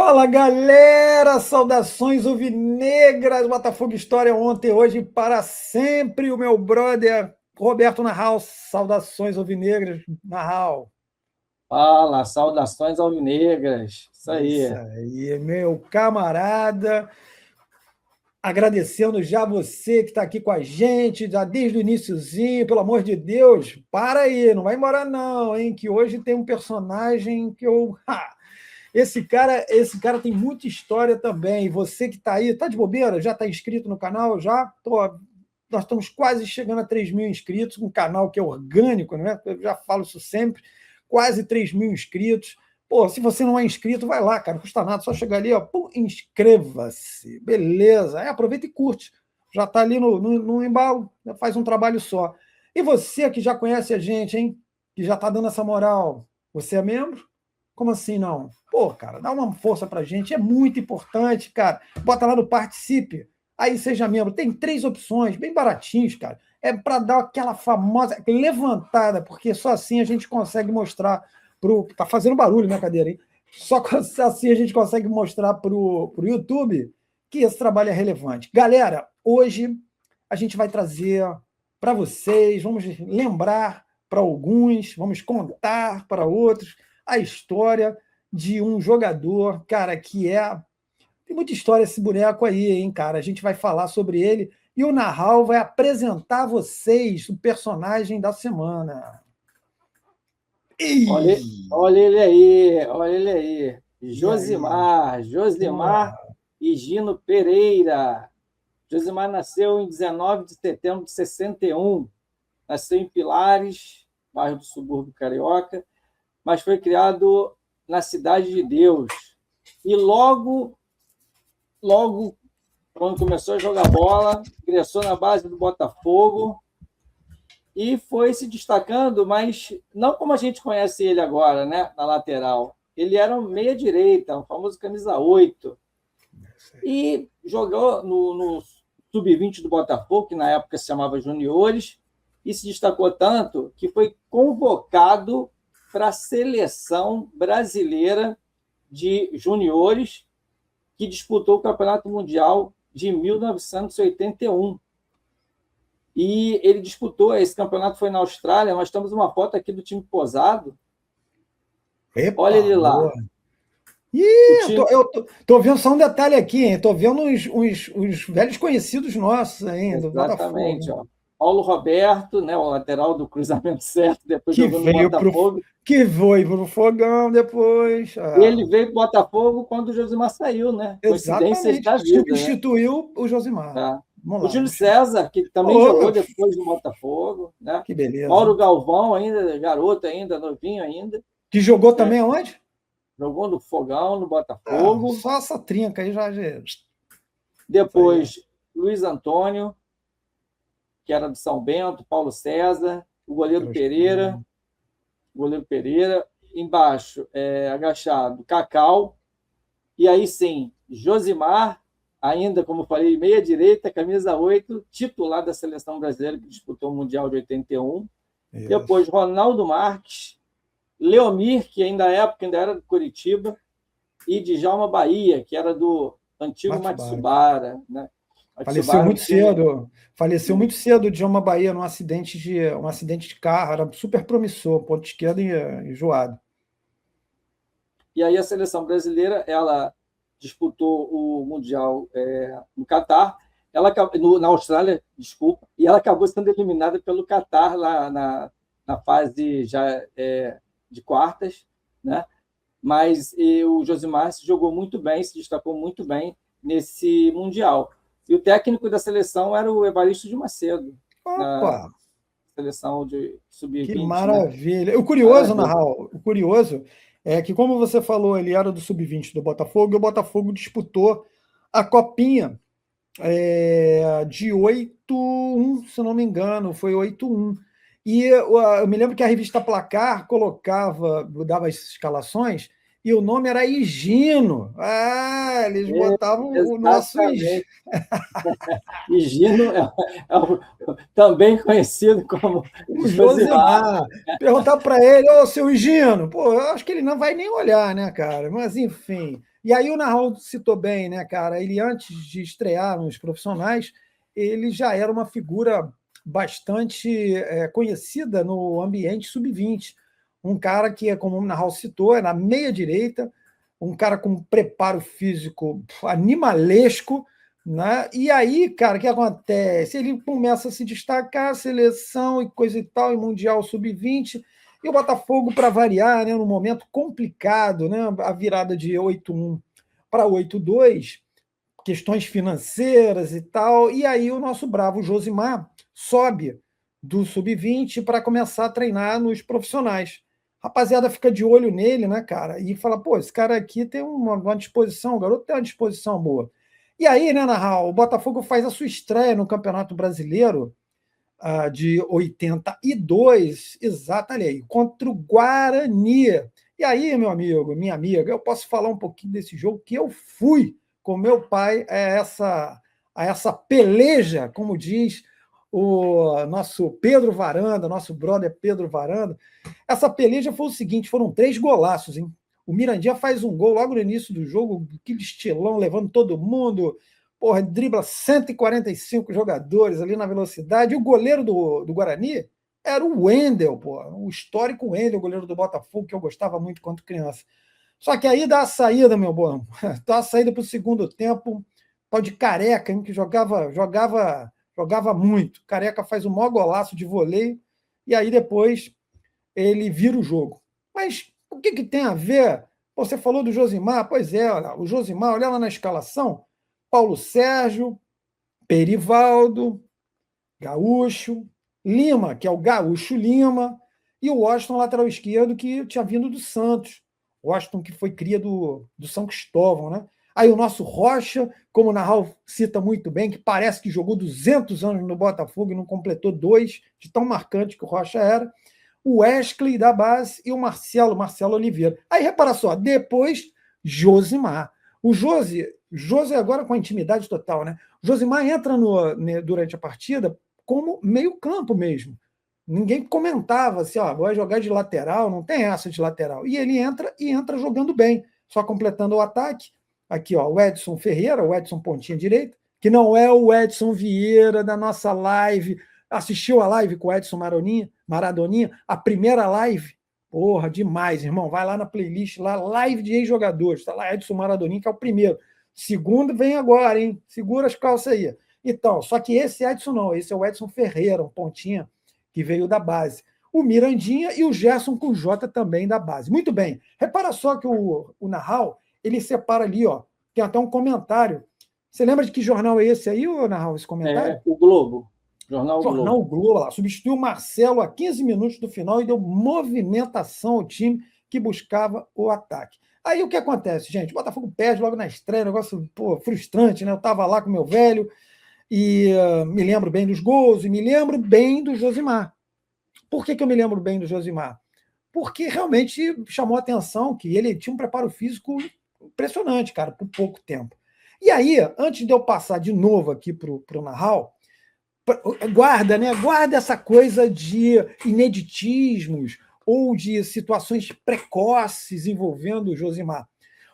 Fala galera, saudações alvinegras, Botafogo História ontem, hoje e para sempre, o meu brother Roberto Narral, saudações alvinegras, Narral. Fala, saudações alvinegras. Isso Isso aí. aí, meu camarada, agradecendo já você que está aqui com a gente, já desde o iniciozinho, pelo amor de Deus, para aí, não vai embora não, hein, que hoje tem um personagem que eu... Esse cara tem muita história também. Você que está aí, está de bobeira? Já está inscrito no canal? Já? Nós estamos quase chegando a 3 mil inscritos, um canal que é orgânico, né? Eu já falo isso sempre. Quase 3 mil inscritos. Pô, se você não é inscrito, vai lá, cara, não custa nada, só chegar ali, ó, pum, inscreva-se. Beleza. Aproveita e curte. Já está ali no embalo, faz um trabalho só. E você que já conhece a gente, hein? Que já está dando essa moral, você é membro? Como assim não? Pô, cara, dá uma força pra gente, é muito importante, cara. Bota lá no Participe, aí seja membro. Tem 3 opções, bem baratinhos, cara. É para dar aquela famosa levantada, porque só assim a gente consegue mostrar pro... Tá fazendo barulho na cadeira, hein? Só assim a gente consegue mostrar pro YouTube que esse trabalho é relevante. Galera, hoje a gente vai trazer para vocês, vamos lembrar para alguns, vamos contar para outros a história de um jogador, cara, que é... Tem muita história esse boneco aí, hein, cara? A gente vai falar sobre ele e o Narral vai apresentar a vocês o personagem da semana. Olha, Ih! olha ele aí, olha ele aí. E aí? Josimar Porra, Higino Pereira. Josimar nasceu em 19 de setembro de 61. Nasceu em Pilares, bairro do subúrbio carioca, mas foi criado na Cidade de Deus. E logo, quando começou a jogar bola, ingressou na base do Botafogo, e foi se destacando, mas não como a gente conhece ele agora, né, na lateral. Ele era um meia-direita, o famoso camisa 8, e jogou no sub-20 do Botafogo, que na época se chamava Juniores, e se destacou tanto que foi convocado para a seleção brasileira de juniores, que disputou o Campeonato Mundial de 1981. E ele disputou, esse campeonato foi na Austrália, nós temos uma foto aqui do time posado. Olha epa, ele lá. boa. O Ih, time, tô vendo só um detalhe aqui, hein? Tô vendo os velhos conhecidos nossos ainda, do exatamente, Botafogo. ó. Paulo Roberto, né, o lateral do cruzamento certo, depois Que jogou no veio pro, Botafogo. que foi pro Fogão depois. Ele veio para o Botafogo quando o Josimar saiu, né? Coincidências Exatamente. da vida, né? Substituiu o Josimar. Tá. Vamos O lá. Júlio César, que também Oh, jogou depois no Botafogo, né? que beleza. Mauro Galvão, ainda garoto, ainda novinho ainda, Que jogou né? também aonde? Jogou no Fogão, no Botafogo. Só essa trinca aí já. Isso aí. Depois, Luiz Antônio, que era do São Bento, Paulo César, o goleiro Pereira, embaixo, agachado, Cacau, e aí sim, Josimar, ainda, como eu falei, meia-direita, camisa 8, titular da seleção brasileira, que disputou o Mundial de 81. Isso. Depois, Ronaldo Marques, Leomir, que ainda na época ainda era do Curitiba, e Djalma Bahia, que era do antigo Matsubara, né? Faleceu muito cedo. Faleceu muito cedo o Djalma Bahia num acidente de carro. Era super promissor, ponto esquerdo enjoado. E aí a seleção brasileira, ela disputou o Mundial no Catar, na Austrália, desculpa, e ela acabou sendo eliminada pelo Catar lá na fase já de quartas, né? Mas o Josimar se jogou muito bem, se destacou muito bem nesse Mundial. E o técnico da seleção era o Evaristo de Macedo, Opa! na seleção de sub-20. Que né? maravilha! O curioso, Narral, o curioso é que, como você falou, ele era do sub-20 do Botafogo, e o Botafogo disputou a Copinha de 8-1, se não me engano, foi 8-1. E eu me lembro que a revista Placar dava as escalações, e o nome era Higino. Eles botavam o nosso Higino. Higino também conhecido como O Josimar. Josimar. Perguntar para ele, ô, seu Higino, pô, eu acho que ele não vai nem olhar, né, cara? Mas, enfim, E aí o Narral citou bem, né, cara? Ele, antes de estrear nos profissionais, ele já era uma figura bastante conhecida no ambiente sub-20. Um cara que, como o Narral citou, é na meia-direita, um cara com preparo físico animalesco, né? E aí, cara, o que acontece? Ele começa a se destacar, seleção e coisa e tal, e Mundial Sub-20, e o Botafogo, para variar, né, num momento complicado, né, a virada de 8-1 para 8-2, questões financeiras e tal, e aí o nosso bravo Josimar sobe do Sub-20 para começar a treinar nos profissionais. A rapaziada fica de olho nele, né, cara, e fala, pô, esse cara aqui tem uma disposição, o garoto tem uma disposição boa. E aí, né, Narral, o Botafogo faz a sua estreia no Campeonato Brasileiro de 82, exato, olha aí, contra o Guarani. E aí, meu amigo, minha amiga, eu posso falar um pouquinho desse jogo que eu fui com meu pai a essa peleja, como diz o nosso Pedro Varanda, nosso brother Pedro Varanda. Essa peleja foi o seguinte: foram 3 golaços, hein? O Mirandinha faz um gol logo no início do jogo, que estilão, levando todo mundo. Porra, dribla 145 jogadores ali na velocidade. E o goleiro do Guarani era o Wendel, porra, o histórico Wendel, goleiro do Botafogo, que eu gostava muito quando criança. Só que aí dá a saída, meu bom. Dá a saída para o segundo tempo. Tal de Careca, hein, que jogava muito. Careca faz o maior golaço de voleio. E aí depois ele vira o jogo. Mas o que tem a ver? Você falou do Josimar? Pois é, olha, o Josimar, olha lá na escalação: Paulo Sérgio, Perivaldo, Gaúcho, Lima, que é o Gaúcho Lima, e o Washington, lateral esquerdo, que tinha vindo do Santos. Washington, que foi cria do São Cristóvão, né? Aí o nosso Rocha, como o Narral cita muito bem, que parece que jogou 200 anos no Botafogo e não completou 2, de tão marcante que o Rocha era. O Wesley da base e o Marcelo Oliveira. Aí repara só, depois Josimar. O Josi agora com a intimidade total, né? O Josimar entra durante a partida como meio-campo mesmo. Ninguém comentava assim, ó, vai jogar de lateral, não tem essa de lateral. E ele entra jogando bem, só completando o ataque. Aqui, ó, o Edson Ferreira, o Edson pontinha direita, que não é o Edson Vieira da nossa live. Assistiu a live com o Edson Maradoninha, a primeira live? Porra, demais, irmão. Vai lá na playlist, lá, live de ex-jogadores. Tá lá Edson Maradoninha, que é o primeiro. Segundo vem agora, hein? Segura as calças aí. Então, só que esse Edson não, esse é o Edson Ferreira, um pontinha que veio da base. O Mirandinha e o Gerson com J também da base. Muito bem. Repara só que o Narral, ele separa ali, ó. Tem até um comentário. Você lembra de que jornal é esse aí, ô Narral, esse comentário? O Globo. Jornal Globo lá, substituiu o Marcelo a 15 minutos do final e deu movimentação ao time que buscava o ataque. Aí o que acontece, gente? O Botafogo perde logo na estreia, negócio frustrante, né? Eu estava lá com meu velho e me lembro bem dos gols e me lembro bem do Josimar. Por que eu me lembro bem do Josimar? Porque realmente chamou a atenção que ele tinha um preparo físico impressionante, cara, por pouco tempo. E aí, antes de eu passar de novo aqui para o Narral, guarda, né? Guarda essa coisa de ineditismos ou de situações precoces envolvendo o Josimar.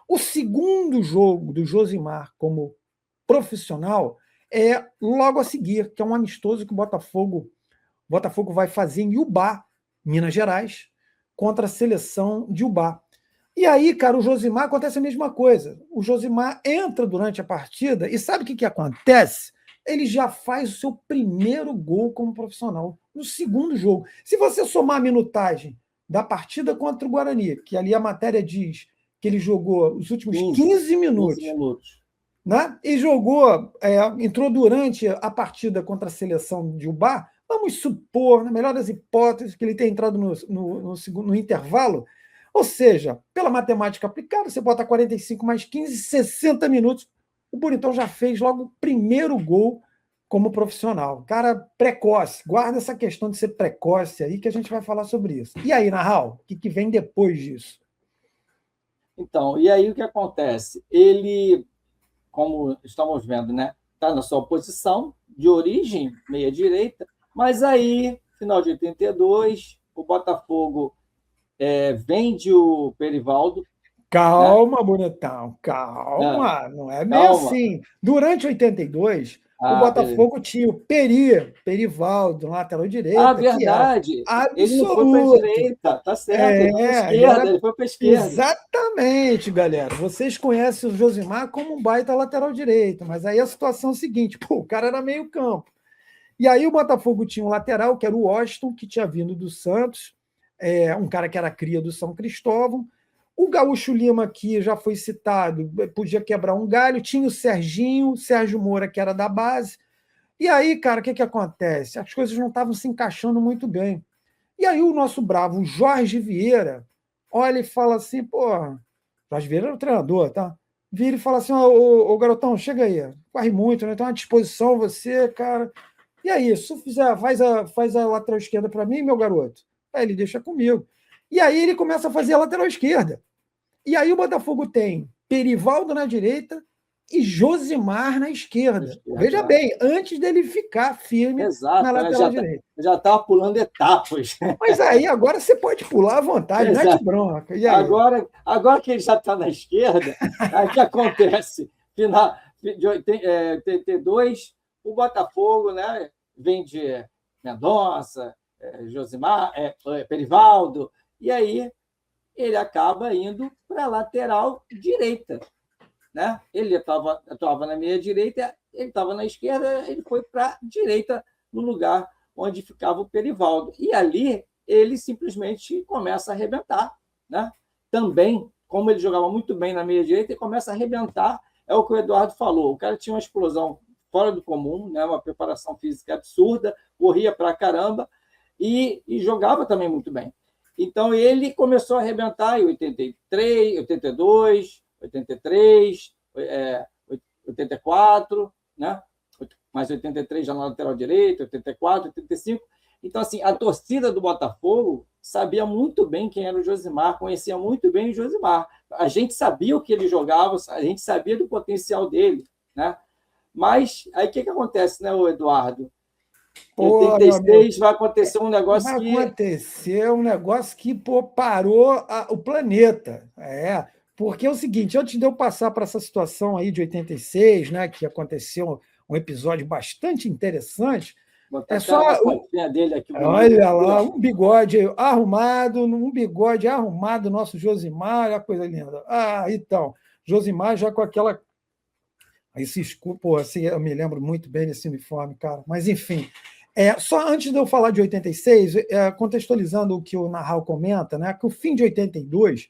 O segundo jogo do Josimar como profissional é logo a seguir, que é um amistoso que o Botafogo vai fazer em Ubá, Minas Gerais, contra a seleção de Ubá. E aí, cara, o Josimar acontece a mesma coisa. O Josimar entra durante a partida e sabe o que acontece? Ele já faz o seu primeiro gol como profissional no segundo jogo. Se você somar a minutagem da partida contra o Guarani, que ali a matéria diz que ele jogou os últimos 15 minutos. Né? E entrou durante a partida contra a seleção de Ubá. Vamos supor, na melhor das hipóteses, que ele tenha entrado no intervalo. Ou seja, pela matemática aplicada, você bota 45 mais 15, 60 minutos. O Bonitão já fez logo o primeiro gol como profissional. Cara precoce. Guarda essa questão de ser precoce aí, que a gente vai falar sobre isso. E aí, Narral, o que vem depois disso? Então, e aí o que acontece? Ele, como estamos vendo, né, está na sua posição de origem, meia-direita, mas aí, final de 82, o Botafogo vende o Perivaldo Calma, bonitão, Né? calma. Não é bem Calma. assim. Durante 82, o Beleza. Botafogo tinha o Perivaldo, lateral direita, que era Verdade. Ele não foi para a absoluto. direita, tá certo. Ele foi para a É, ele esquerda, era ele foi para a esquerda. exatamente, galera. Vocês conhecem o Josimar como um baita lateral direito, mas aí a situação é a seguinte: pô, o cara era meio campo. E aí o Botafogo tinha um lateral, que era o Washington, que tinha vindo do Santos, um cara que era cria do São Cristóvão. O Gaúcho Lima, que já foi citado, podia quebrar um galho. Tinha o Serginho, o Sérgio Moura, que era da base. E aí, cara, o que acontece? As coisas não estavam se encaixando muito bem. E aí o nosso bravo Jorge Vieira olha e fala assim, pô, Jorge Vieira era o treinador, tá? Vira e fala assim, ô garotão, chega aí, corre muito, né? Tem uma disposição você, cara. E aí, se tu fizer, faz a lateral esquerda para mim, meu garoto. Aí ele deixa comigo. E aí ele começa a fazer a lateral esquerda. E aí o Botafogo tem Perivaldo na direita e Josimar na esquerda. Veja Esquerda. bem, antes dele ficar firme na Exato. lateral direita. Já estava pulando etapas. Mas aí agora você pode pular à vontade, mete Exato. bronca. E aí? Agora que ele já está na esquerda, aí o que acontece? Final de 82, o Botafogo, né, vem de Mendonça, Josimar, Perivaldo, e aí ele acaba indo para a lateral direita. Né? Ele atuava na meia direita, ele estava na esquerda, ele foi para a direita, no lugar onde ficava o Perivaldo. E ali ele simplesmente começa a arrebentar. Né? Também, como ele jogava muito bem na meia direita, ele começa a arrebentar. É o que o Eduardo falou. O cara tinha uma explosão fora do comum, né? Uma preparação física absurda, corria para caramba e jogava também muito bem. Então ele começou a arrebentar em 83, 82, 83, 84, né? Mais 83 já na lateral direita, 84, 85. Então, assim, a torcida do Botafogo sabia muito bem quem era o Josimar, conhecia muito bem o Josimar. A gente sabia o que ele jogava, a gente sabia do potencial dele, né? Mas aí o que acontece, né, Eduardo? Em Pô, meu amigo, 86 vai acontecer um negócio vai que acontecer um negócio que pô, parou o planeta. Porque é o seguinte, antes de eu passar para essa situação aí de 86, né, que aconteceu um episódio bastante interessante, botar é até só. uma fotinha dele aqui bonita. Olha lá, um bigode arrumado, nosso Josimar, olha a coisa linda. Então, Josimar já com aquela. Esse escuro, pô, assim, eu me lembro muito bem desse uniforme, cara. Mas, enfim, só antes de eu falar de 86, contextualizando o que o Narral comenta, né, que o fim de 82,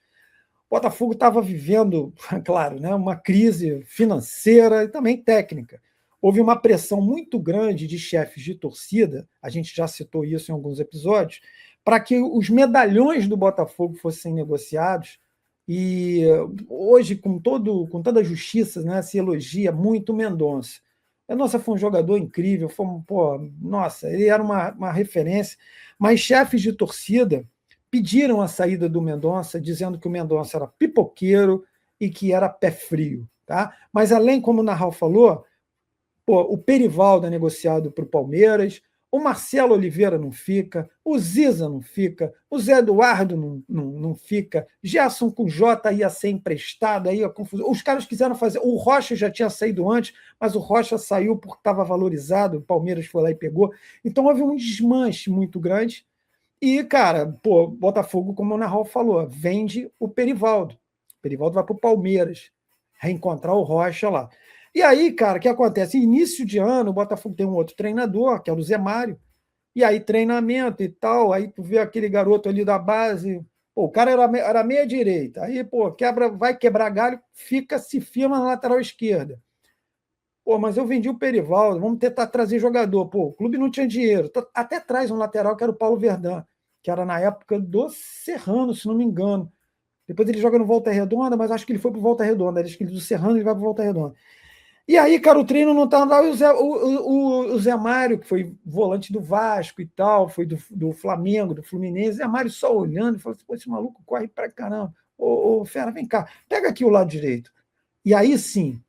o Botafogo estava vivendo, claro, né, uma crise financeira e também técnica. Houve uma pressão muito grande de chefes de torcida, a gente já citou isso em alguns episódios, para que os medalhões do Botafogo fossem negociados. E hoje, com toda a justiça, né, se elogia muito o Mendonça. Mendonça foi um jogador incrível, nossa, ele era uma referência, mas chefes de torcida pediram a saída do Mendonça, dizendo que o Mendonça era pipoqueiro e que era pé frio. Tá? Mas, além, como o Narral falou, o Perivaldo é negociado para o Palmeiras, o Marcelo Oliveira não fica, o Ziza não fica, o Zé Eduardo não fica, Gerson com J ia ser emprestado, aí a confusão. Os caras quiseram fazer. O Rocha já tinha saído antes, mas o Rocha saiu porque estava valorizado, o Palmeiras foi lá e pegou. Então houve um desmanche muito grande. E, cara, Botafogo, como o Narral falou, vende o Perivaldo. O Perivaldo vai para o Palmeiras, reencontrar o Rocha lá. E aí, cara, o que acontece? Início de ano, o Botafogo tem um outro treinador, que é o Zé Mário, e aí treinamento e tal, aí tu vê aquele garoto ali da base, o cara era meia direita, aí, vai quebrar galho, se firma na lateral esquerda. Mas eu vendi o Perivaldo, vamos tentar trazer jogador. O clube não tinha dinheiro. Até traz um lateral que era o Paulo Verdun, que era na época do Serrano, se não me engano. Depois ele joga no Volta Redonda, mas acho que ele foi para Volta Redonda. Ele do Serrano ele vai para Volta Redonda. E aí, cara, o treino não tá lá. O Zé Mário, que foi volante do Vasco e tal, foi do Flamengo, do Fluminense. Zé Mário só olhando e falou assim: esse maluco corre pra caramba. Fera, vem cá, pega aqui o lado direito. E aí sim,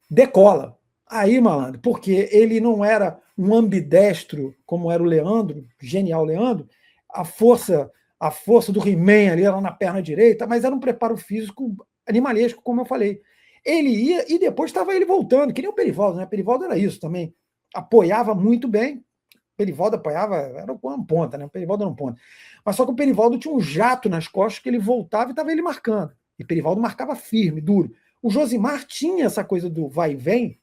decola. Aí, malandro, porque ele não era um ambidestro como era o Leandro, genial Leandro, a força a força do He-Man ali era na perna direita, mas era um preparo físico animalesco, como eu falei. Ele ia e depois estava ele voltando, que nem o Perivaldo, né? O Perivaldo era isso também. Apoiava muito bem. O Perivaldo apoiava, era uma ponta, né? O Perivaldo era um ponta. Mas só que o Perivaldo tinha um jato nas costas que ele voltava e estava ele marcando. E o Perivaldo marcava firme, duro. O Josimar tinha essa coisa do vai e vem,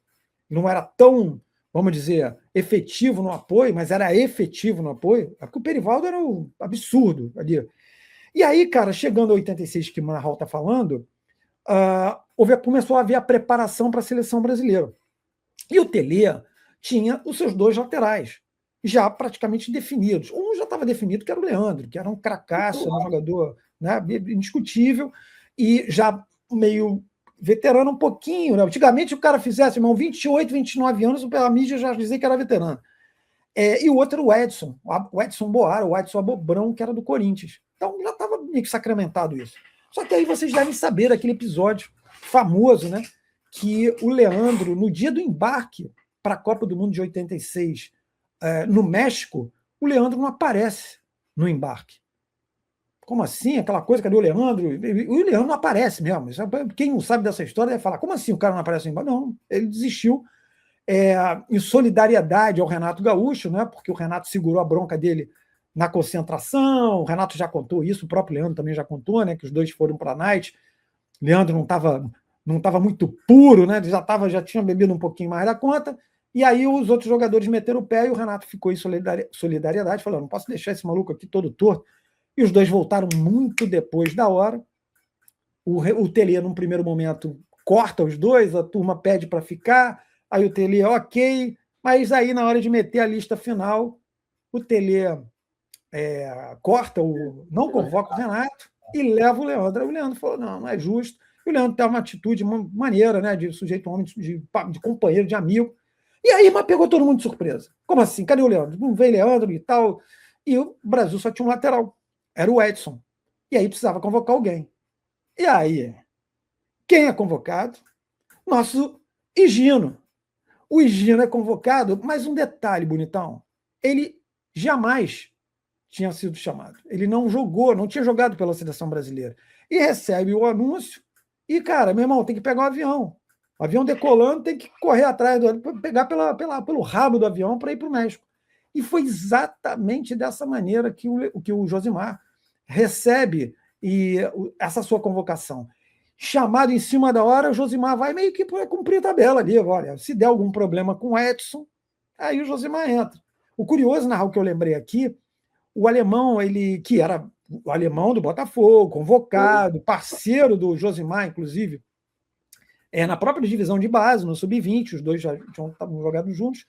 não era tão, vamos dizer, efetivo no apoio, mas era efetivo no apoio, porque o Perivaldo era um absurdo ali. E aí, cara, chegando a 86, que o Marral está falando, começou a haver a preparação para a seleção brasileira. E o Tele tinha os seus dois laterais, já praticamente definidos. Um já estava definido, que era o Leandro, que era um cracaço, um jogador, né, indiscutível, e já meio veterano um pouquinho. Né? Antigamente, o cara fizesse, irmão, 28, 29 anos, pela mídia já dizia que era veterano. E o outro, o Edson Boara, o Edson Abobrão, que era do Corinthians. Então já estava meio que sacramentado isso. Só que aí vocês devem saber aquele episódio famoso, né? Que o Leandro, no dia do embarque para a Copa do Mundo de 86, no México, o Leandro não aparece no embarque. Como assim? Aquela coisa, cadê o Leandro? O Leandro não aparece mesmo. Quem não sabe dessa história vai falar, como assim o cara não aparece no embarque? Não, ele desistiu em solidariedade ao Renato Gaúcho, né? Porque o Renato segurou a bronca dele na concentração, o Renato já contou isso, o próprio Leandro também já contou, né? Que os dois foram para a Night. Leandro não estava muito puro, né? Já tinha bebido um pouquinho mais da conta, e aí os outros jogadores meteram o pé e o Renato ficou em solidariedade, falando, não posso deixar esse maluco aqui todo torto. E os dois voltaram muito depois da hora. O Tele, num primeiro momento, corta os dois, a turma pede para ficar, aí o Tele, ok, mas aí na hora de meter a lista final, o Tele corta, não convoca o Renato e leva o Leandro. Aí o Leandro falou, não é justo. E o Leandro tem uma atitude maneira, né, de sujeito homem, de companheiro, de amigo. E aí, mas pegou todo mundo de surpresa. Como assim? Cadê o Leandro? Não vem Leandro e tal. E o Brasil só tinha um lateral. Era o Edson. E aí precisava convocar alguém. E aí, quem é convocado? Nosso Higino. O Higino é convocado, mas um detalhe, bonitão. Ele jamais tinha sido chamado. Ele não jogou, não tinha jogado pela seleção brasileira. E recebe o anúncio e, cara, meu irmão, tem que pegar um avião. O avião decolando, tem que correr atrás, pegar pelo rabo do avião para ir para o México. E foi exatamente dessa maneira que o Josimar recebe essa sua convocação. Chamado em cima da hora, o Josimar vai meio que cumprir a tabela ali. Olha, se der algum problema com o Edson, aí o Josimar entra. O curioso, Narral, que eu lembrei aqui, o alemão, ele que era o alemão do Botafogo, convocado, parceiro do Josimar, inclusive, na própria divisão de base, no Sub-20, os dois já estavam jogando juntos.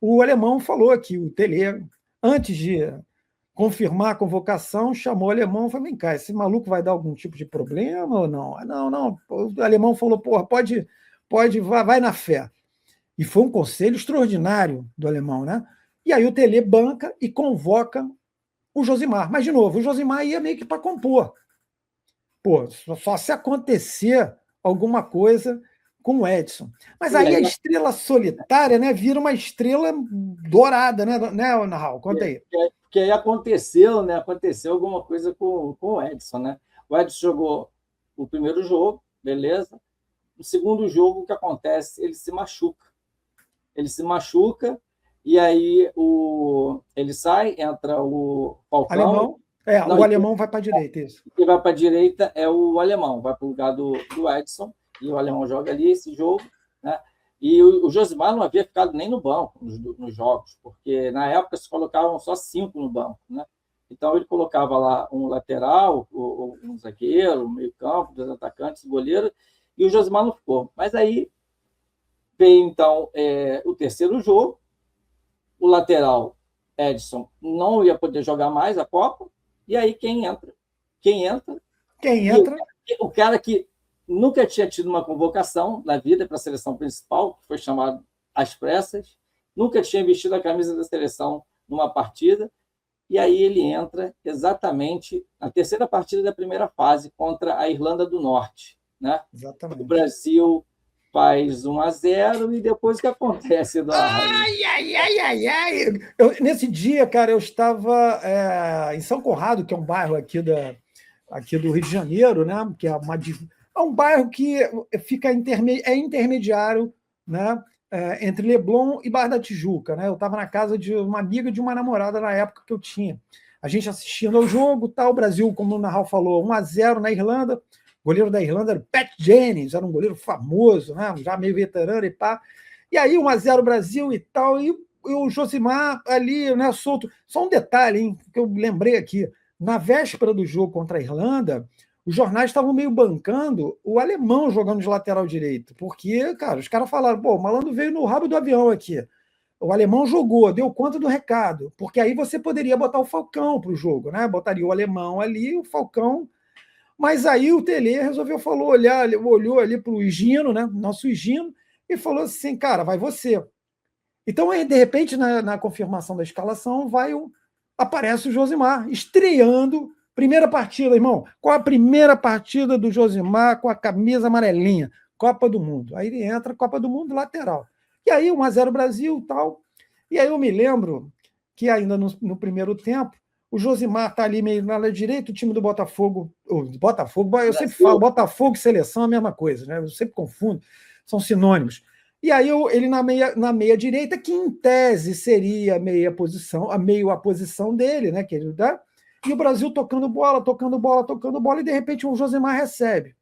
O alemão falou que o Tele, antes de confirmar a convocação, chamou o alemão e falou: vem cá, esse maluco vai dar algum tipo de problema ou não? Não. O alemão falou: porra, pode, vai na fé. E foi um conselho extraordinário do alemão, né? E aí o Tele banca e convoca o Josimar. Mas, de novo, o Josimar ia meio que para compor. Pô, só se acontecer alguma coisa com o Edson. Mas aí a estrela solitária, né, vira uma estrela dourada, né, Narral? Conta aí. Porque aí aconteceu, né? Aconteceu alguma coisa com o Edson, né? O Edson jogou o primeiro jogo, beleza. No segundo jogo, o que acontece? Ele se machuca. E aí ele sai, entra o Falcão. Alemão? O alemão vai para a direita, isso. Quem vai para a direita é o alemão, vai para o lugar do Edson, e o alemão joga ali esse jogo, né? E o Josimar não havia ficado nem no banco nos jogos, porque na época se colocavam só 5 no banco, né? Então ele colocava lá um lateral, um zagueiro, um meio-campo, 2 atacantes, goleiro, e o Josimar não ficou. Mas aí veio então o terceiro jogo, o lateral Edson não ia poder jogar mais a Copa, e aí quem entra? O cara que nunca tinha tido uma convocação na vida para a seleção principal, que foi chamado às pressas, nunca tinha vestido a camisa da seleção numa partida, e aí ele entra exatamente na terceira partida da primeira fase contra a Irlanda do Norte, né? Exatamente. O Brasil faz 1-0 e depois o que acontece, Eduardo? Nesse dia, cara, eu estava em São Conrado, que é um bairro aqui do Rio de Janeiro, né? Que é um bairro que fica intermediário, né? Entre Leblon e Barra da Tijuca, né? Eu estava na casa de uma amiga de uma namorada na época que eu tinha. A gente assistindo ao jogo, tá, o Brasil, como o Narral falou, 1-0 na Irlanda. O goleiro da Irlanda era o Pat Jennings, era um goleiro famoso, né? Já meio veterano e pá. E aí, 1-0 Brasil e tal, e o Josimar ali, né, solto. Só um detalhe, hein, que eu lembrei aqui. Na véspera do jogo contra a Irlanda, os jornais estavam meio bancando o alemão jogando de lateral direito, porque, cara, os caras falaram, pô, o malandro veio no rabo do avião aqui. O alemão jogou, deu conta do recado, porque aí você poderia botar o Falcão para o jogo, né? Botaria o alemão ali, o Falcão. Mas aí o Tele resolveu, olhou ali para o Higino, né? Nosso Higino, e falou assim, cara, vai você. Então, aí, de repente, na confirmação da escalação, aparece o Josimar, estreando. Primeira partida, irmão. Qual a primeira partida do Josimar com a camisa amarelinha? Copa do Mundo. Aí ele entra, Copa do Mundo, lateral. E aí, 1-0 Brasil e tal. E aí eu me lembro que ainda no primeiro tempo, o Josimar está ali meio na direita, o time do Botafogo. Eu sempre falo, Botafogo e seleção é a mesma coisa, né? Eu sempre confundo, são sinônimos. E aí ele na meia direita, que em tese seria a posição dele, né? Que ele dá, e o Brasil tocando bola, e de repente o Josimar recebe.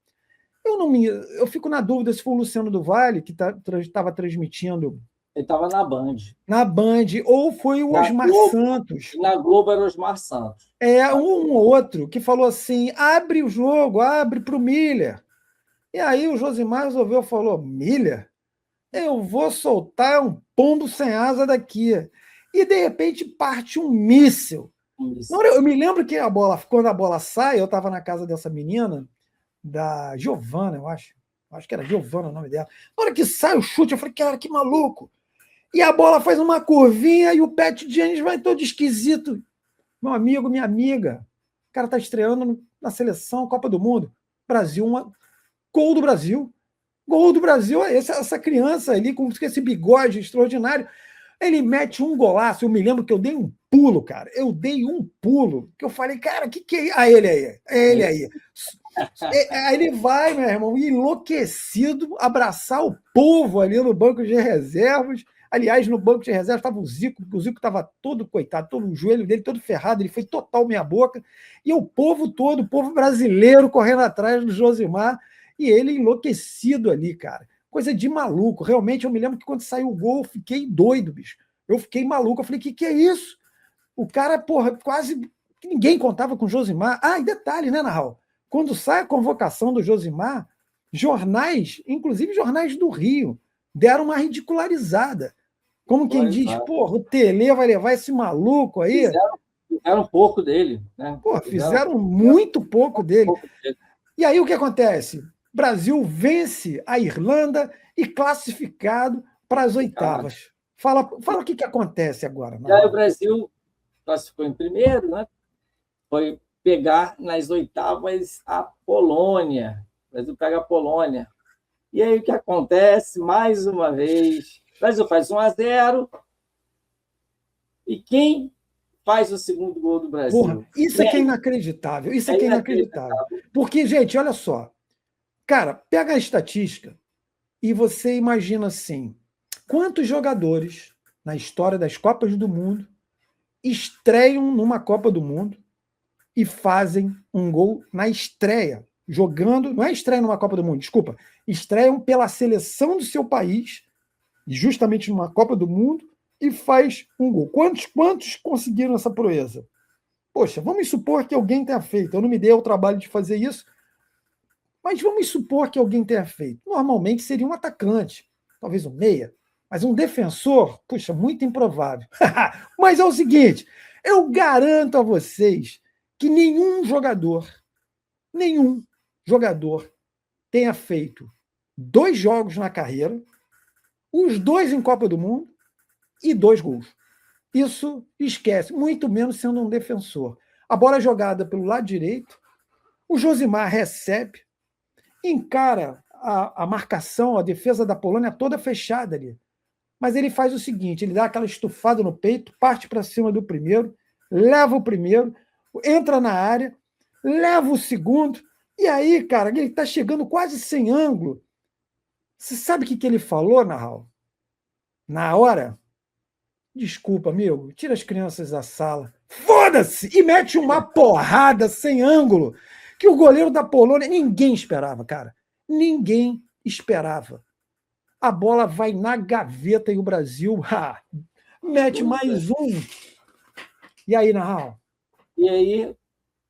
Eu fico na dúvida se foi o Luciano do Vale, que estava transmitindo. Ele estava na Band. Na Band, ou foi o Osmar Santos. Na Globo era o Osmar Santos. Um ou outro que falou assim: abre o jogo, abre para o Miller. E aí o Josimar falou: Miller? Eu vou soltar um pombo sem asa daqui. E, de repente, parte um míssil. Eu me lembro que quando a bola sai, eu estava na casa dessa menina, da Giovana, eu acho. Acho que era Giovana o nome dela. Na hora que sai o chute, eu falei, cara, que maluco. E a bola faz uma curvinha e o Pat Jennings vai todo esquisito. Meu amigo, minha amiga. O cara está estreando na seleção, Copa do Mundo. Brasil, gol do Brasil. Gol do Brasil é essa criança ali, com esse bigode extraordinário. Ele mete um golaço. Eu me lembro que eu dei um pulo, cara. Eu dei um pulo. Que eu falei, cara, que é isso? Ele aí. Ele aí. Aí ele vai, meu irmão, enlouquecido, abraçar o povo ali no banco de reservas. Aliás, no banco de reservas estava o Zico estava todo coitado, todo o joelho dele todo ferrado, ele foi total meia boca. E o povo todo, o povo brasileiro correndo atrás do Josimar. E ele enlouquecido ali, cara. Coisa de maluco. Realmente, eu me lembro que quando saiu o gol, eu fiquei doido, bicho. Eu fiquei maluco. Eu falei, que é isso? O cara, porra, quase ninguém contava com o Josimar. Ah, e detalhe, né, Narral? Quando sai a convocação do Josimar, jornais, inclusive jornais do Rio, deram uma ridicularizada. Como quem diz, porra, o Tele vai levar esse maluco aí. Fizeram pouco dele. Né? Porra, fizeram muito pouco dele. E aí o que acontece? Brasil vence a Irlanda e classificado para as oitavas. Fala o que acontece agora. E aí o Brasil classificou em primeiro, né? Foi pegar nas oitavas a Polônia. O Brasil pega a Polônia. E aí o que acontece? Mais uma vez, o Brasil faz 1-0. E quem faz o segundo gol do Brasil? Porra, isso é que é inacreditável. Isso é que é inacreditável. Porque, gente, olha só. Cara, pega a estatística e você imagina assim, quantos jogadores na história das Copas do Mundo estreiam numa Copa do Mundo e fazem um gol na estreia, jogando, não é estreia numa Copa do Mundo, desculpa, estreiam pela seleção do seu país, justamente numa Copa do Mundo, e faz um gol. Quantos conseguiram essa proeza? Poxa, vamos supor que alguém tenha feito, eu não me dei ao trabalho de fazer isso, mas vamos supor que alguém tenha feito. Normalmente seria um atacante, talvez um meia, mas um defensor, puxa, muito improvável. Mas é o seguinte, eu garanto a vocês que nenhum jogador tenha feito 2 jogos na carreira, os 2 em Copa do Mundo e 2 gols. Isso esquece, muito menos sendo um defensor. A bola é jogada pelo lado direito, o Josimar recebe, encara a marcação, a defesa da Polônia toda fechada ali. Mas ele faz o seguinte, ele dá aquela estufada no peito, parte para cima do primeiro, leva o primeiro, entra na área, leva o segundo, e aí, cara, ele está chegando quase sem ângulo. Você sabe o que ele falou, Nahal? Na hora? Desculpa, amigo, tira as crianças da sala. Foda-se! E mete uma porrada sem ângulo que o goleiro da Polônia, ninguém esperava, cara. Ninguém esperava. A bola vai na gaveta e o Brasil mete mais um. E aí, Nahal? E aí,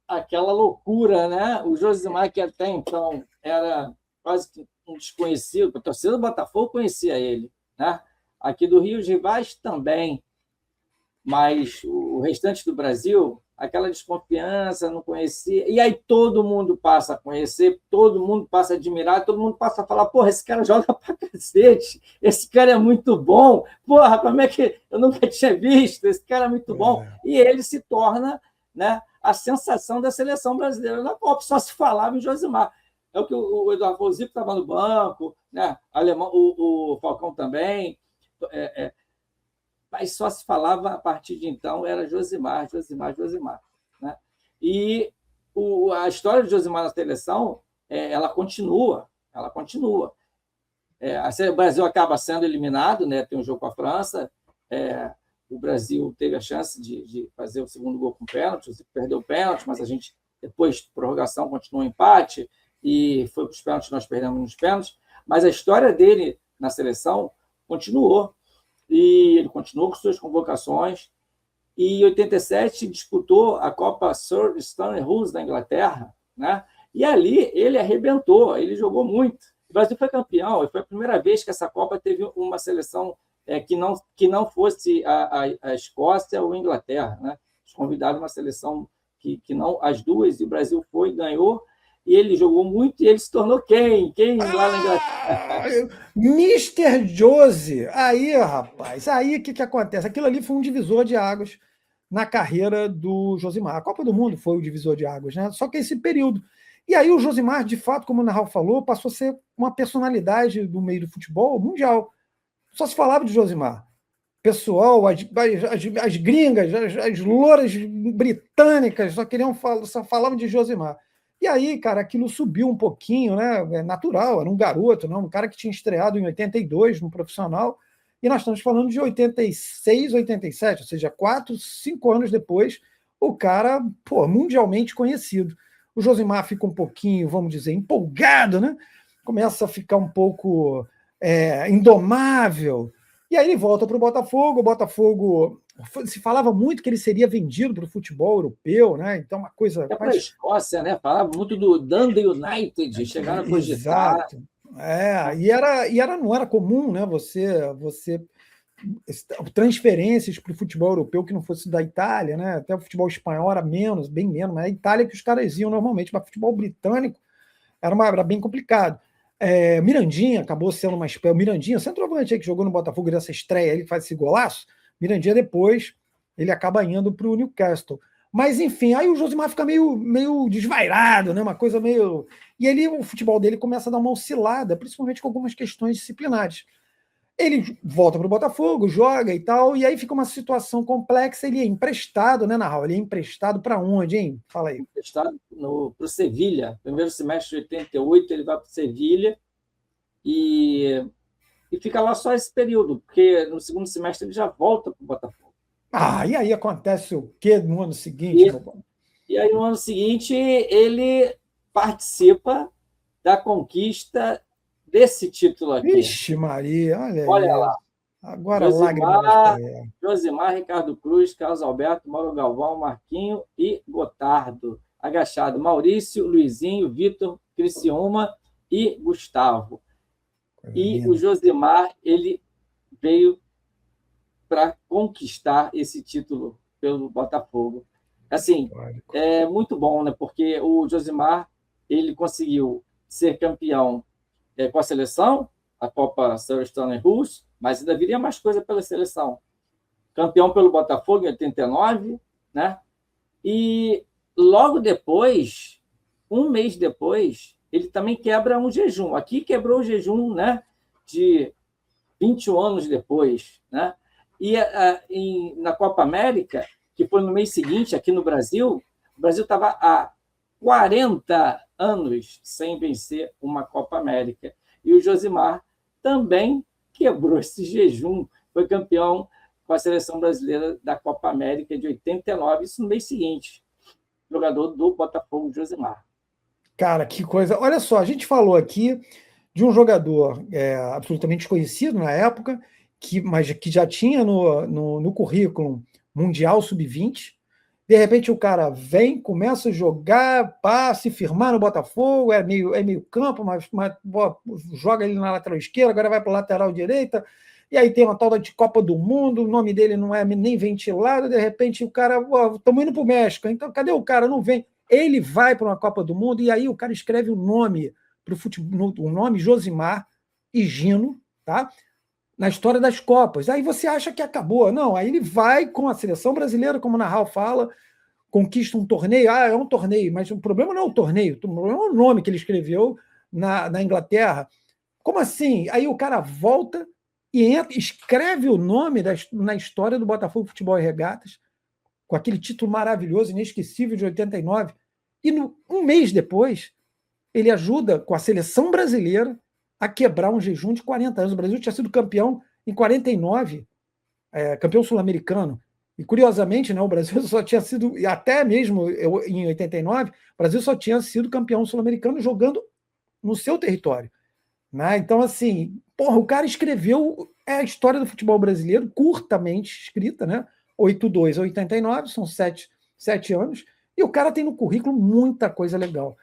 aquela loucura, né? O Josimar, que até então era quase que um desconhecido, a torcida do Botafogo conhecia ele, né? Aqui do Rio, os rivais também, mas o restante do Brasil, aquela desconfiança, não conhecia, e aí todo mundo passa a conhecer, todo mundo passa a admirar, todo mundo passa a falar, porra, esse cara joga pra cacete, esse cara é muito bom, porra, como é que eu nunca tinha visto, esse cara é muito bom, e ele se torna, né, a sensação da seleção brasileira na Copa, só se falava em Josimar. É o que o Eduardo Zico estava no banco, né? Alemão, o Falcão também, mas só se falava a partir de então, era Josimar, Josimar, Josimar. Né? E a história de Josimar na seleção, ela continua. O Brasil acaba sendo eliminado, né? Tem um jogo com a França, o Brasil teve a chance de fazer o segundo gol com pênalti, o Zico perdeu o pênalti, mas a gente, depois de prorrogação, continuou o empate, e foi para os pênaltis, nós perdemos nos pênaltis, mas a história dele na seleção continuou, e ele continuou com suas convocações, e em 87 disputou a Copa Sir Stanley Hughes da Inglaterra, né? E ali ele arrebentou, ele jogou muito. O Brasil foi campeão, e foi a primeira vez que essa Copa teve uma seleção que não fosse a Escócia ou a Inglaterra, né? Eles convidaram uma seleção que não, as duas, e o Brasil foi e ganhou, e ele jogou muito, e ele se tornou quem? Quem lá na Inglaterra? Mr. Josie! Aí, rapaz, aí o que acontece? Aquilo ali foi um divisor de águas na carreira do Josimar. A Copa do Mundo foi o divisor de águas, né? Só que esse período. E aí o Josimar, de fato, como o Nahal falou, passou a ser uma personalidade do meio do futebol mundial. Só se falava de Josimar. Pessoal, as gringas, as louras britânicas só falavam de Josimar. E aí, cara, aquilo subiu um pouquinho, né? É natural, era um garoto, não? Um cara que tinha estreado em 82 no profissional, e nós estamos falando de 86, 87, ou seja, 4, 5 anos depois, o cara, mundialmente conhecido. O Josimar fica um pouquinho, vamos dizer, empolgado, né? Começa a ficar um pouco indomável. E aí ele volta para o Botafogo se falava muito que ele seria vendido para o futebol europeu, né? Então, uma coisa. Até para a Escócia, né? Falava muito do Dundee United, chegaram a cogitar. Exato. Não era comum, né? Você transferências para o futebol europeu que não fosse da Itália, né? Até o futebol espanhol era menos, bem menos, mas a Itália que os caras iam normalmente, mas o futebol britânico era bem complicado. Mirandinha acabou sendo uma espécie. Mirandinha, centroavante aí que jogou no Botafogo dessa estreia, ele faz esse golaço. Mirandinha depois ele acaba indo para o Newcastle. Mas, enfim, aí o Josimar fica meio desvairado, né? Uma coisa meio. E o futebol dele começa a dar uma oscilada, principalmente com algumas questões disciplinares. Ele volta para o Botafogo, joga e tal, e aí fica uma situação complexa. Ele é emprestado, né, Nahal? Ele é emprestado para onde, hein? Fala aí. Emprestado para o Sevilha. Primeiro semestre de 88, ele vai para o Sevilha e fica lá só esse período, porque no segundo semestre ele já volta para o Botafogo. E aí acontece o quê no ano seguinte? E aí, no ano seguinte, ele participa da conquista desse título aqui. Vixe, Maria, olha lá. Agora lágrimas. Josimar, Ricardo Cruz, Carlos Alberto, Mauro Galvão, Marquinho e Gotardo. Agachado, Maurício, Luizinho, Vitor, Criciúma e Gustavo. E o Josimar, ele veio para conquistar esse título pelo Botafogo. Assim, é muito bom, né? Porque o Josimar, ele conseguiu ser campeão com a seleção, a Copa Sir Stanley Hughes, mas ainda viria mais coisa pela seleção. Campeão pelo Botafogo em 89, né? E logo depois, um mês depois, ele também quebra um jejum. Aqui quebrou o jejum, né, de 21 anos depois, né? E na Copa América, que foi no mês seguinte, aqui no Brasil, o Brasil estava há 40 anos sem vencer uma Copa América. E o Josimar também quebrou esse jejum, foi campeão com a seleção brasileira da Copa América de 89, isso no mês seguinte. Jogador do Botafogo, Josimar. Cara, que coisa. Olha só, a gente falou aqui de um jogador absolutamente desconhecido na época, mas que já tinha no currículo Mundial Sub-20. De repente o cara vem, começa a jogar, se firmar no Botafogo, é meio campo, mas joga ele na lateral esquerda, agora vai para a lateral direita, e aí tem uma tal de Copa do Mundo, o nome dele não é nem ventilado, de repente o cara, estamos indo para o México, então cadê o cara? Não vem. Ele vai para uma Copa do Mundo, e aí o cara escreve o nome para o futebol, o nome Josimar Higino, tá? Na história das Copas. Aí você acha que acabou. Não, aí ele vai com a seleção brasileira, como o Narral fala, conquista um torneio. É um torneio, mas o problema não é o torneio, o problema é o nome que ele escreveu na Inglaterra. Como assim? Aí o cara volta e escreve o nome na história do Botafogo Futebol e Regatas, com aquele título maravilhoso, inesquecível de 89. E um mês depois, ele ajuda com a seleção brasileira a quebrar um jejum de 40 anos. O Brasil tinha sido campeão em 49, campeão sul-americano. E, curiosamente, né, o Brasil só tinha sido, até mesmo em 89, o Brasil só tinha sido campeão sul-americano jogando no seu território. Né? Então, assim, o cara escreveu a história do futebol brasileiro, curtamente escrita, né? 82 a 89, são 7 anos, e o cara tem no currículo muita coisa legal.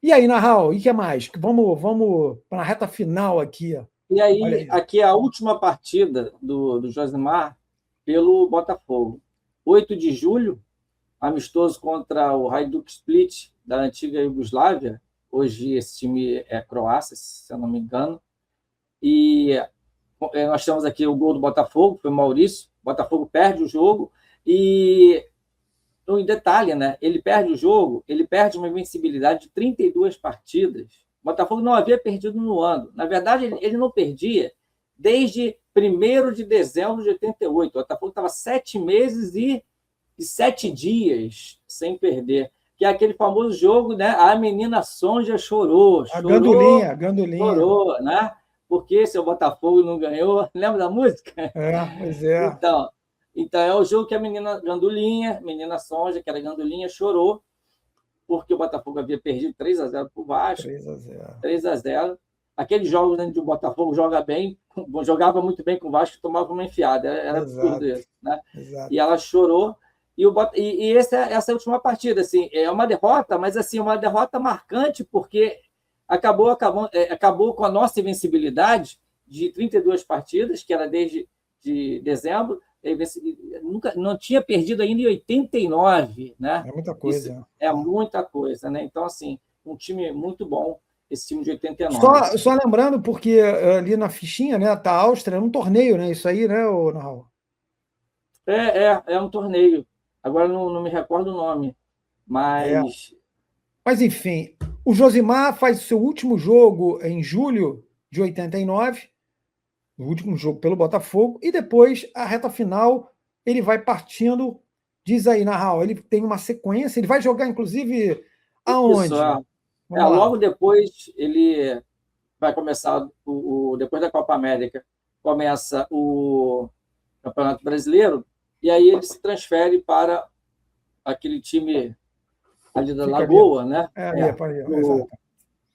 E aí, Narral, e o que mais? Vamos para a reta final aqui. E aí, aqui é a última partida do Josimar pelo Botafogo. 8 de julho, amistoso contra o Hajduk Split, da antiga Iugoslávia. Hoje esse time é Croácia, se eu não me engano. E nós temos aqui o gol do Botafogo, foi o Maurício. O Botafogo perde o jogo e, em detalhe, né, ele perde o jogo, ele perde uma invencibilidade de 32 partidas. O Botafogo não havia perdido no ano. Na verdade, ele não perdia desde 1º de dezembro de 88. O Botafogo estava 7 meses e 7 dias sem perder. Que é aquele famoso jogo, né? A menina Sonja chorou. A Gandolinha. Chorou, né? Porque seu Botafogo não ganhou. Lembra da música? Pois é. Então é o jogo que a menina menina Sonja, que era Gandolinha, chorou, porque o Botafogo havia perdido 3-0 para o Vasco. 3-0. Aqueles jogos onde o Botafogo jogava muito bem com o Vasco e tomava uma enfiada. Era absurdo isso. Né? E ela chorou. E essa última partida, assim, é uma derrota, mas assim, uma derrota marcante, porque acabou com a nossa invencibilidade de 32 partidas, que era desde dezembro, não tinha perdido ainda em 89. Né? É muita coisa. Isso é muita coisa. Né? Então, assim, um time muito bom, esse time de 89. Só lembrando, porque ali na fichinha, né, tá a Áustria, é um torneio, né? Isso aí, né, Narral? É um torneio. Agora não me recordo o nome, mas... Mas, enfim, o Josimar faz o seu último jogo em julho de 89, o último jogo pelo Botafogo, e depois, a reta final, ele vai partindo, diz aí, Narral, ele tem uma sequência, ele vai jogar, inclusive, aonde? Isso, logo depois, ele vai começar, depois da Copa América, começa o Campeonato Brasileiro, e aí ele se transfere para aquele time ali da Lagoa, né? O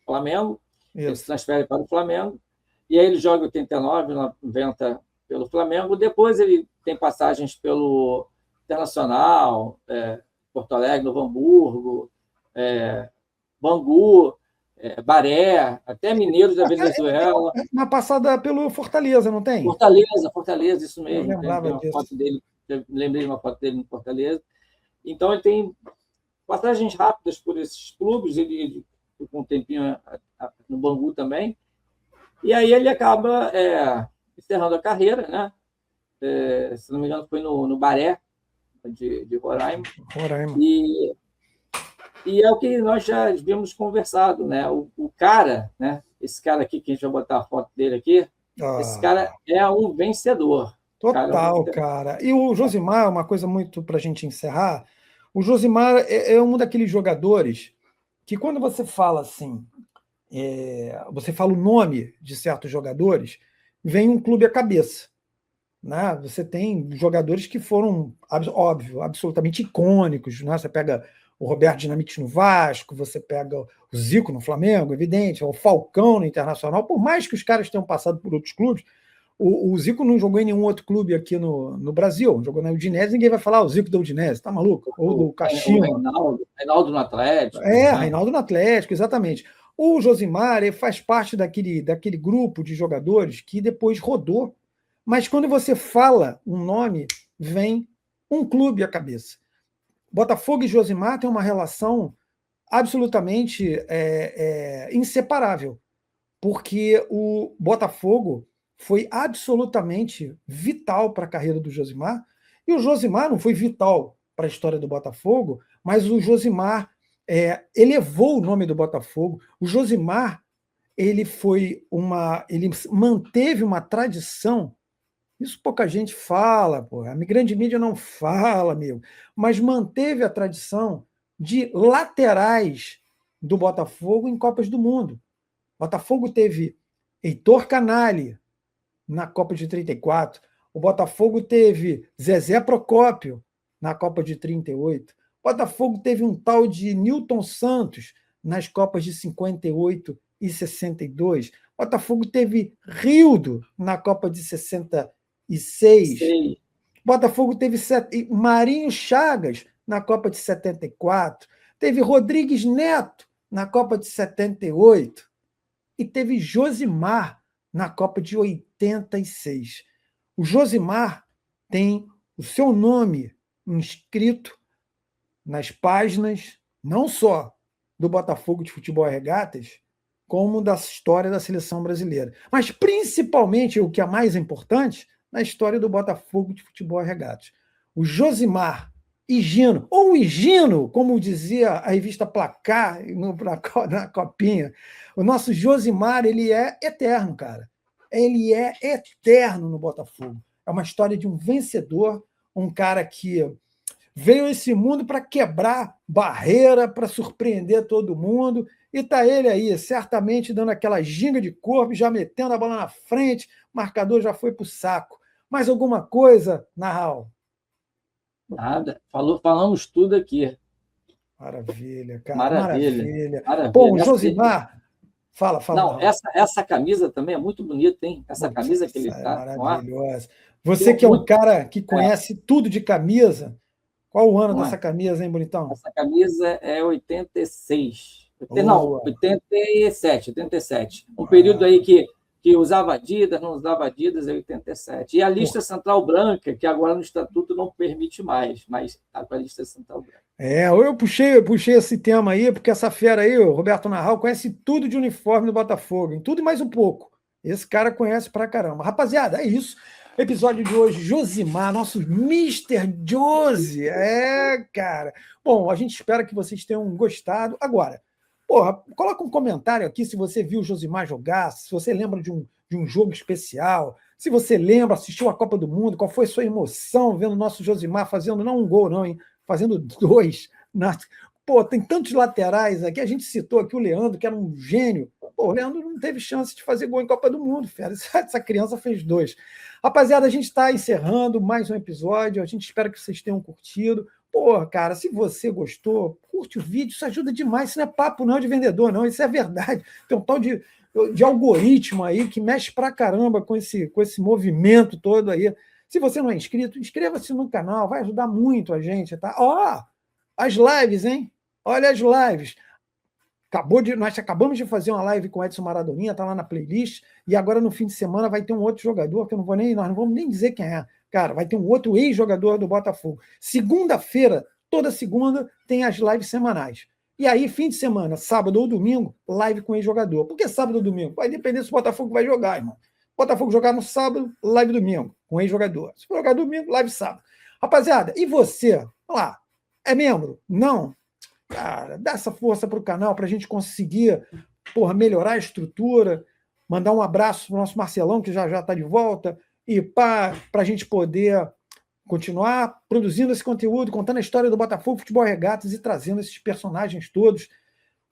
Flamengo. Isso. Ele se transfere para o Flamengo. E aí ele joga 89, 90 pelo Flamengo. Depois ele tem passagens pelo Internacional, Porto Alegre, Novo Hamburgo, Bangu, Baré, até Mineiros da Venezuela. Uma passada pelo Fortaleza, não tem? Fortaleza, isso mesmo. Eu lembrava disso. Foto dele, lembrei de uma foto dele no Fortaleza. Então, ele tem passagens rápidas por esses clubes, ele com um tempinho no Bangu também. E aí ele acaba encerrando a carreira, né? Se não me engano, foi no Baré, de Roraima. E é o que nós já havíamos conversado, né? O cara, né? Esse cara aqui, que a gente vai botar a foto dele aqui, esse cara é um vencedor. Total, cara. E o Josimar, uma coisa muito para a gente encerrar, o Josimar é um daqueles jogadores que quando você fala assim, você fala o nome de certos jogadores, vem um clube à cabeça. Né? Você tem jogadores que foram, óbvio, absolutamente icônicos. Né? Você pega o Roberto Dinamite no Vasco, você pega o Zico no Flamengo, evidente, o Falcão no Internacional, por mais que os caras tenham passado por outros clubes, o Zico não jogou em nenhum outro clube aqui no Brasil, jogou na Udinese, ninguém vai falar o Zico da Udinese, tá maluco? Ou do Caxima. O Reinaldo no Atlético. Reinaldo no Atlético, exatamente. O Josimar faz parte daquele grupo de jogadores que depois rodou, mas quando você fala um nome, vem um clube à cabeça. Botafogo e Josimar têm uma relação absolutamente inseparável, porque o Botafogo foi absolutamente vital para a carreira do Josimar, e o Josimar não foi vital para a história do Botafogo, mas o Josimar elevou o nome do Botafogo. O Josimar ele manteve uma tradição. Isso pouca gente fala, porra. A grande mídia não fala, meu, mas manteve a tradição de laterais do Botafogo em Copas do Mundo. O Botafogo teve Heitor Canali na Copa de 34. O Botafogo teve Zezé Procópio na Copa de 38. O Botafogo teve um tal de Nilton Santos nas Copas de 58 e 62. O Botafogo teve Rildo na Copa de 66. Sei. O Botafogo teve Marinho Chagas na Copa de 74. Teve Rodrigues Neto na Copa de 78. E teve Josimar na Copa de 86. O Josimar tem o seu nome inscrito nas páginas, não só do Botafogo de Futebol e Regatas, como da história da seleção brasileira. Mas, principalmente, o que é mais importante, na história do Botafogo de Futebol e Regatas. O Josimar Higino, ou Higino, como dizia a revista Placar na Copinha, o nosso Josimar, ele é eterno, cara. Ele é eterno no Botafogo. É uma história de um vencedor, um cara que veio a esse mundo para quebrar barreira, para surpreender todo mundo, e tá ele aí, certamente dando aquela ginga de corpo, já metendo a bola na frente, o marcador já foi para o saco. Mais alguma coisa, Narral? Nada. Falamos tudo aqui. Maravilha, cara. Maravilha. Bom, Josimar, fala. Não, essa camisa também é muito bonita, hein? Essa camisa que ele está. Maravilhosa. Você que é um cara que conhece tudo de camisa, qual o ano dessa camisa, hein, bonitão? Essa camisa é 86. Não, 87. Um período aí que usava Adidas, não usava Adidas, é 87. E a lista central branca, que agora no estatuto não permite mais, mas está com a lista central branca. Eu puxei esse tema aí, porque essa fera aí, o Roberto Narral, conhece tudo de uniforme do Botafogo, em tudo e mais um pouco. Esse cara conhece pra caramba. Rapaziada, é isso. Episódio de hoje, Josimar, nosso Mr. Josi. Cara. Bom, a gente espera que vocês tenham gostado. Agora, coloca um comentário aqui se você viu o Josimar jogar, se você lembra de um jogo especial, se você lembra, assistiu a Copa do Mundo, qual foi a sua emoção vendo o nosso Josimar fazendo, não um gol não, hein? Fazendo 2. Tem tantos laterais aqui, a gente citou aqui o Leandro, que era um gênio. O Leandro não teve chance de fazer gol em Copa do Mundo, fera. Essa criança fez 2. Rapaziada, a gente está encerrando mais um episódio, a gente espera que vocês tenham curtido. Cara, se você gostou, curte o vídeo, isso ajuda demais. Isso não é papo não de vendedor, não, isso é verdade. Tem um tal de algoritmo aí que mexe pra caramba com esse movimento todo aí. Se você não é inscrito, inscreva-se no canal, vai ajudar muito a gente, tá? As lives, hein? Olha as lives. Nós acabamos de fazer uma live com o Edson Maradoninha, tá lá na playlist, e agora no fim de semana vai ter um outro jogador, que nós não vamos nem dizer quem é. Cara, vai ter um outro ex-jogador do Botafogo. Segunda-feira, toda segunda, tem as lives semanais. E aí, fim de semana, sábado ou domingo, live com ex-jogador. Por que sábado ou domingo? Vai depender se o Botafogo vai jogar, irmão. Botafogo jogar no sábado, live domingo, com ex-jogador. Se for jogar domingo, live sábado. Rapaziada, e você? Olha lá, é membro? Não? cara, dá essa força para o canal, para a gente conseguir, porra, melhorar a estrutura. Mandar um abraço para o nosso Marcelão, que já está de volta, e para a gente poder continuar produzindo esse conteúdo, contando a história do Botafogo Futebol Regatas e trazendo esses personagens todos.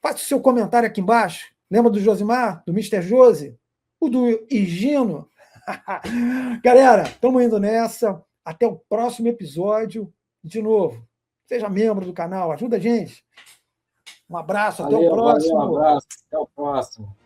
Faça o seu comentário aqui embaixo. Lembra do Josimar, do Mr. Josi? O do Higino? Galera, estamos indo nessa. Até o próximo episódio. De novo, seja membro do canal, ajuda a gente. Um abraço, Valeu, até o próximo. Valeu, um abraço, até o próximo.